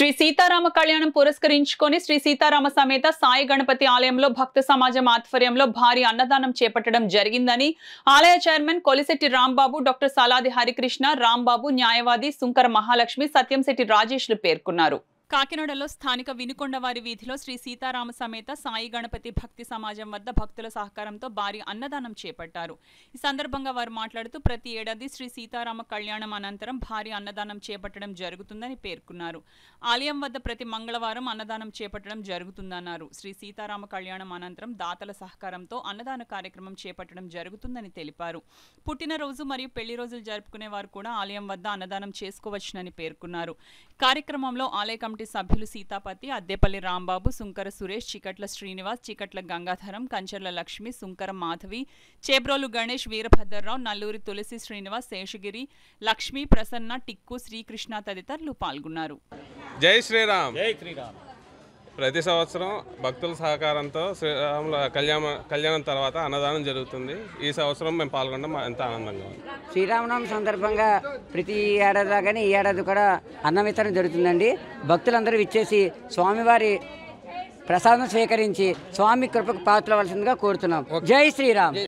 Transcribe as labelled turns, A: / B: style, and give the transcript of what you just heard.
A: శ్రీ సీతారామ కళ్యాణం పురస్కరించుకొని శ్రీ సీతారామ సమేత సాయి గణపతి ఆలయంలో భక్త సమాజం ఆధ్వర్యంలో భారీ అన్నదానం చేపట్టడం జరిగిందని ఆలయ చైర్మన్ కొలిశెట్టి రాంబాబు, డాక్టర్ సాలాది హరికృష్ణ, రాంబాబు, న్యాయవాది సుంకర మహాలక్ష్మి, సత్యంశెట్టి రాజేష్లు పేర్కొన్నారు. కాకినాడలో స్థానిక వినుకొండవారి వీధిలో శ్రీ సీతారామ సమేత సాయి గణపతి భక్తి సమాజం వద్ద భక్తుల సహకారంతో భారీ అన్నదానం చేపట్టారు. ఈ సందర్భంగా వారు మాట్లాడుతూ ప్రతి ఏడాది శ్రీ సీతారామ కళ్యాణం అనంతరం భారీ అన్నదానం చేపట్టడం జరుగుతుందని పేర్కొన్నారు. ఆలయం వద్ద ప్రతి మంగళవారం అన్నదానం చేపట్టడం జరుగుతుందన్నారు. శ్రీ సీతారామ కళ్యాణం అనంతరం దాతల సహకారంతో అన్నదాన కార్యక్రమం చేపట్టడం జరుగుతుందని తెలిపారు. పుట్టినరోజు మరియు పెళ్లి రోజులు జరుపుకునే వారు కూడా ఆలయం వద్ద అన్నదానం చేసుకోవచ్చునని పేర్కొన్నారు. కార్యక్రమంలో ఆలయ కమిటీ సభ్యులు సీతాపతి, అద్దేపల్లి రాంబాబు, సుంకర సురేష్, చికట్ల శ్రీనివాస్, చికట్ల గంగాధరం, కంచర్ల లక్ష్మి, సుంకర మాధవి, చేబ్రోలు గణేష్, వీరభద్రరావు, నల్లూరి తులసి శ్రీనివాస్, శేషగిరి, లక్ష్మి, ప్రసన్న, టిక్కు, శ్రీకృష్ణ తదితరులు పాల్గొన్నారు.
B: జై శ్రీరామ్.
C: జై శ్రీరామ్.
B: ప్రతి సంవత్సరం భక్తుల సహకారంతో శ్రీరాముల కళ్యాణం తర్వాత అన్నదానం జరుగుతుంది. ఈ సంవత్సరం మేము పాల్గొనడం ఎంత ఆనందంగా ఉంది.
D: శ్రీరామనవమి సందర్భంగా ప్రతి ఏడాది లాగానే ఈ ఏడాది కూడా అన్న వితరణ జరుగుతుందండి. భక్తులందరూ విచ్చేసి స్వామివారి ప్రసాదం స్వీకరించి స్వామి కృపకు పాత్రవలసిందిగా కోరుతున్నాం. జై శ్రీరామ్.